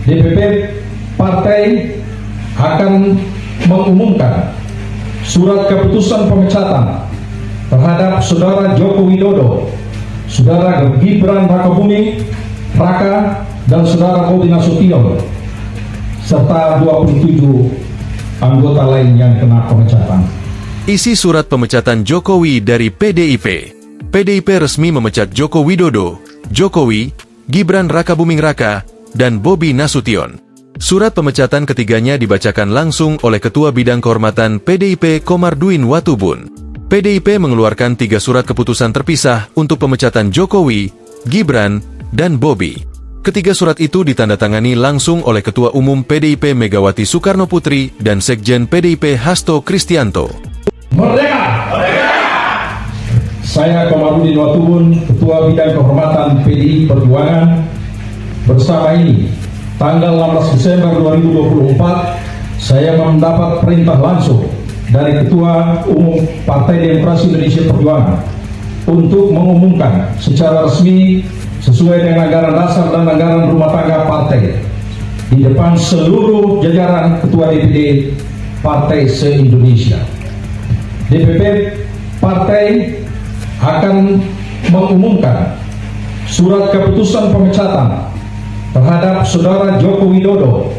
DPP Partai akan mengumumkan surat keputusan pemecatan terhadap Saudara Joko Widodo, Saudara Gibran Rakabuming Raka, dan Saudara Bobi Nasution, serta 27 anggota lain yang kena pemecatan. Isi surat pemecatan Jokowi dari PDIP. PDIP resmi memecat Joko Widodo, Jokowi, Gibran Rakabuming Raka, dan Bobi Nasution. Surat pemecatan ketiganya dibacakan langsung oleh Ketua Bidang Kehormatan PDIP Komarudin Watubun. PDIP mengeluarkan 3 surat keputusan terpisah untuk pemecatan Jokowi, Gibran, dan Bobi. Ketiga surat itu ditandatangani langsung oleh Ketua Umum PDIP Megawati Soekarnoputri dan Sekjen PDIP Hasto Kristianto. Merdeka! Merdeka! Saya Komarudin Watubun, Ketua Bidang Kehormatan PDI Perjuangan, bersama ini tanggal 16 Desember 2024, saya mendapat perintah langsung dari Ketua Umum Partai Demokrasi Indonesia Perjuangan untuk mengumumkan secara resmi sesuai dengan anggaran dasar dan anggaran rumah tangga partai di depan seluruh jajaran Ketua DPD Partai se-Indonesia. DPP Partai akan mengumumkan surat keputusan pemecatan terhadap Saudara Joko Widodo,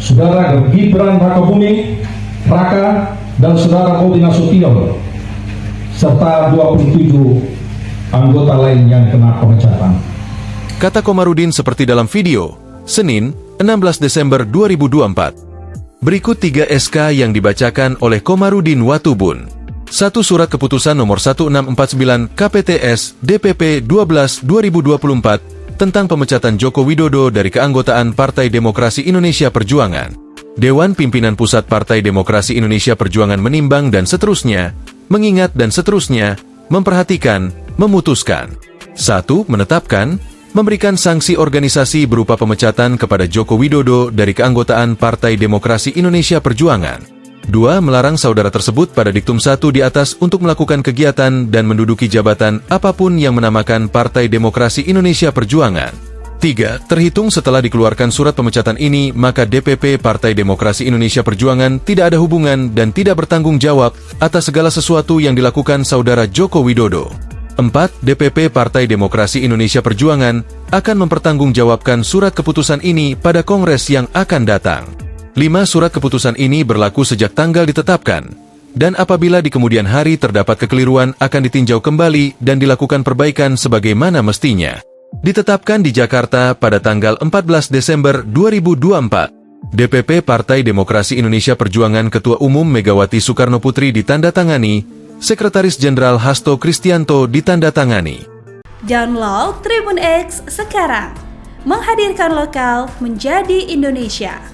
Saudara Gibran Rakabuming Raka, dan Saudara Bobi Nasution, serta 27 anggota lain yang kena pemecatan. Kata Komarudin seperti dalam video, Senin, 16 Desember 2024. Berikut 3 SK yang dibacakan oleh Komarudin Watubun. 1. Surat Keputusan Nomor 1649 KPTS DPP 12/2024 tentang pemecatan Joko Widodo dari keanggotaan Partai Demokrasi Indonesia Perjuangan. Dewan Pimpinan Pusat Partai Demokrasi Indonesia Perjuangan menimbang dan seterusnya, mengingat dan seterusnya, memperhatikan, memutuskan. 1. Menetapkan, memberikan sanksi organisasi berupa pemecatan kepada Joko Widodo dari keanggotaan Partai Demokrasi Indonesia Perjuangan. 2. Melarang saudara tersebut pada diktum 1 di atas untuk melakukan kegiatan dan menduduki jabatan apapun yang menamakan Partai Demokrasi Indonesia Perjuangan. 3. Terhitung setelah dikeluarkan surat pemecatan ini, maka DPP Partai Demokrasi Indonesia Perjuangan tidak ada hubungan dan tidak bertanggung jawab atas segala sesuatu yang dilakukan saudara Joko Widodo. 4. DPP Partai Demokrasi Indonesia Perjuangan akan mempertanggungjawabkan surat keputusan ini pada Kongres yang akan datang. 5. Surat keputusan ini berlaku sejak tanggal ditetapkan, dan apabila di kemudian hari terdapat kekeliruan akan ditinjau kembali dan dilakukan perbaikan sebagaimana mestinya. Ditetapkan di Jakarta pada tanggal 14 Desember 2024. DPP Partai Demokrasi Indonesia Perjuangan Ketua Umum Megawati Soekarnoputri ditandatangani, Sekretaris Jenderal Hasto Kristianto ditandatangani. Download Tribun X sekarang, menghadirkan lokal menjadi Indonesia.